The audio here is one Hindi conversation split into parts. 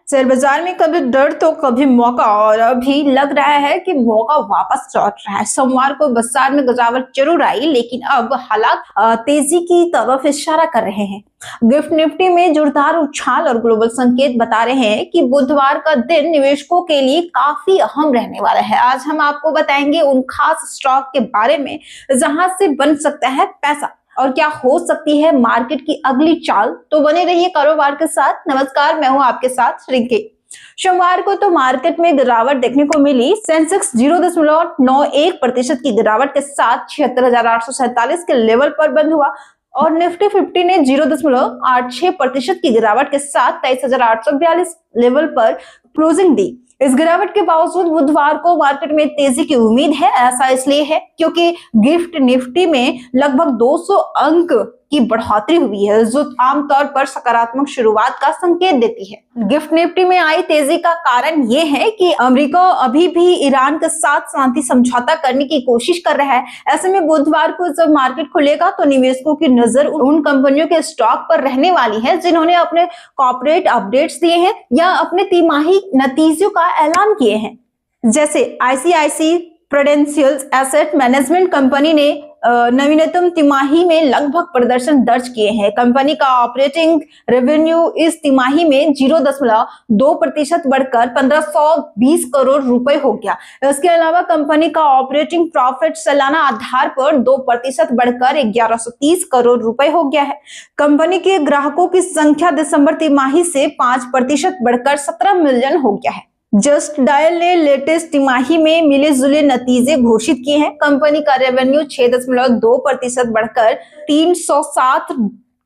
शेयर बाजार में कभी डर तो कभी मौका, और अभी लग रहा है कि मौका वापस लौट रहा है। सोमवार को बाजार में गिरावट जरूर आई, लेकिन अब हालात तेजी की तरफ इशारा कर रहे हैं। गिफ्ट निफ्टी में जोरदार उछाल और ग्लोबल संकेत बता रहे हैं कि बुधवार का दिन निवेशकों के लिए काफी अहम रहने वाला है। आज हम आपको बताएंगे उन खास स्टॉक के बारे में जहां से बन सकता है पैसा और क्या हो सकती है मार्केट की अगली चाल। तो बने रहिए कारोबार के साथ। नमस्कार, मैं हूं आपके साथ रिंकी। सोमवार को तो मार्केट में गिरावट देखने को मिली। सेंसेक्स 0.91% की गिरावट के साथ 76,847 के लेवल पर बंद हुआ और निफ्टी 50 ने 0.86% की गिरावट के साथ 23,842 लेवल पर क्लोजिंग दी। इस गिरावट के बावजूद बुधवार को मार्केट में तेजी की उम्मीद है। ऐसा इसलिए है क्योंकि गिफ्ट निफ्टी में लगभग 200 अंक की बढ़ोतरी हुई है, जो आमतौर पर सकारात्मक शुरुआत का संकेत देती है। गिफ्ट निफ्टी में आई तेजी का कारण ये है कि अमेरिका अभी भी ईरान के साथ शांति समझौता करने की कोशिश कर रहा है। ऐसे में बुधवार को जब मार्केट खुलेगा तो निवेशकों की नजर उन कंपनियों के स्टॉक पर रहने वाली है जिन्होंने अपने कॉर्पोरेट अपडेट्स दिए हैं या अपने तिमाही नतीजों का ऐलान किए हैं। जैसे ICICI Prudential asset management company ने नवीनतम तिमाही में लगभग प्रदर्शन दर्ज किए हैं। कंपनी का ऑपरेटिंग रेवेन्यू इस तिमाही में 0.2% बढ़कर 1520 करोड़ रुपए हो गया। इसके अलावा कंपनी का ऑपरेटिंग प्रॉफिट सालाना आधार पर 2% बढ़कर 1130 करोड़ रुपए हो गया है। कंपनी के ग्राहकों की संख्या दिसंबर तिमाही से 5% बढ़कर 17 मिलियन हो गया है। जस्ट डायल ने लेटेस्ट तिमाही में मिले जुले नतीजे घोषित किए हैं। कंपनी का रेवेन्यू 6.2% बढ़कर 307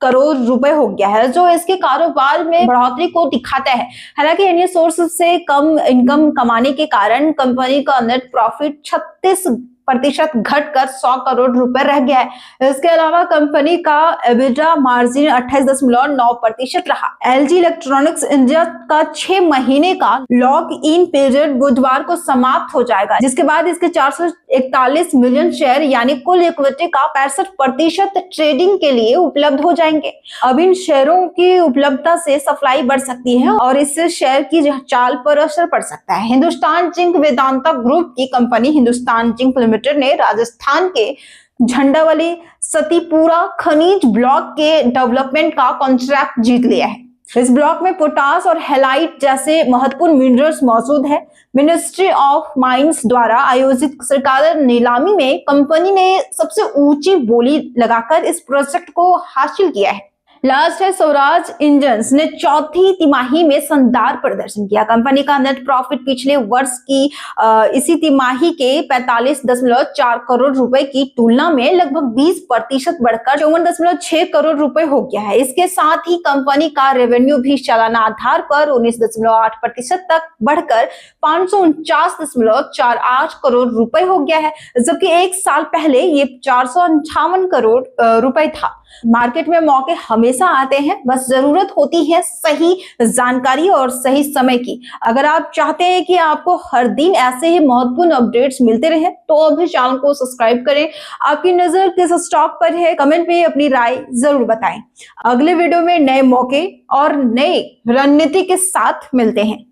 करोड़ रुपए हो गया है, जो इसके कारोबार में बढ़ोतरी को दिखाता है। हालांकि अन्य सोर्सेज से कम इनकम कमाने के कारण कंपनी का नेट प्रॉफिट 36% घटकर 100 करोड़ रुपए रह गया है। इसके अलावा कंपनी का एबिटा मार्जिन 28.9% रहा। एलजी इलेक्ट्रॉनिक्स इंडिया का 6 महीने का लॉक इन पीरियड बुधवार को समाप्त हो जाएगा, जिसके बाद इसके 441 मिलियन शेयर यानी कुल इक्विटी का 65% ट्रेडिंग के लिए उपलब्ध हो जाएंगे। अब इन शेयरों की उपलब्धता से सप्लाई बढ़ सकती है और इससे शेयर की चाल पर असर पड़ सकता है। हिंदुस्तान जिंक वेदांता ग्रुप की कंपनी हिंदुस्तान जिंक लिमिटेड ने राजस्थान के झंडावाली सतीपुरा खनिज ब्लॉक के डेवलपमेंट का कॉन्ट्रैक्ट जीत लिया है। इस ब्लॉक में पोटास और हेलाइट जैसे महत्वपूर्ण मिनरल्स मौजूद है। मिनिस्ट्री ऑफ माइंस द्वारा आयोजित सरकारी नीलामी में कंपनी ने सबसे ऊंची बोली लगाकर इस प्रोजेक्ट को हासिल किया है। लास्ट है स्वराज इंजन्स ने चौथी तिमाही में शानदार प्रदर्शन किया। कंपनी का नेट प्रॉफिट पिछले वर्ष की इसी तिमाही के 45.4 करोड़ रुपए की तुलना में लगभग 20% बढ़कर 54.6 करोड़ रुपए हो गया है। इसके साथ ही कंपनी का रेवेन्यू भी सालाना आधार पर 19.8% तक बढ़कर 549.48 करोड़ रुपए हो गया है, जबकि एक साल पहले ये 458 करोड़ रुपए था। मार्केट में मौके हमेशा आते हैं, बस जरूरत होती है सही जानकारी और सही समय की। अगर आप चाहते हैं कि आपको हर दिन ऐसे ही महत्वपूर्ण अपडेट्स मिलते रहे तो अभी चैनल को सब्सक्राइब करें। आपकी नजर किस स्टॉक पर है, कमेंट में अपनी राय जरूर बताएं। अगले वीडियो में नए मौके और नई रणनीति के साथ मिलते हैं।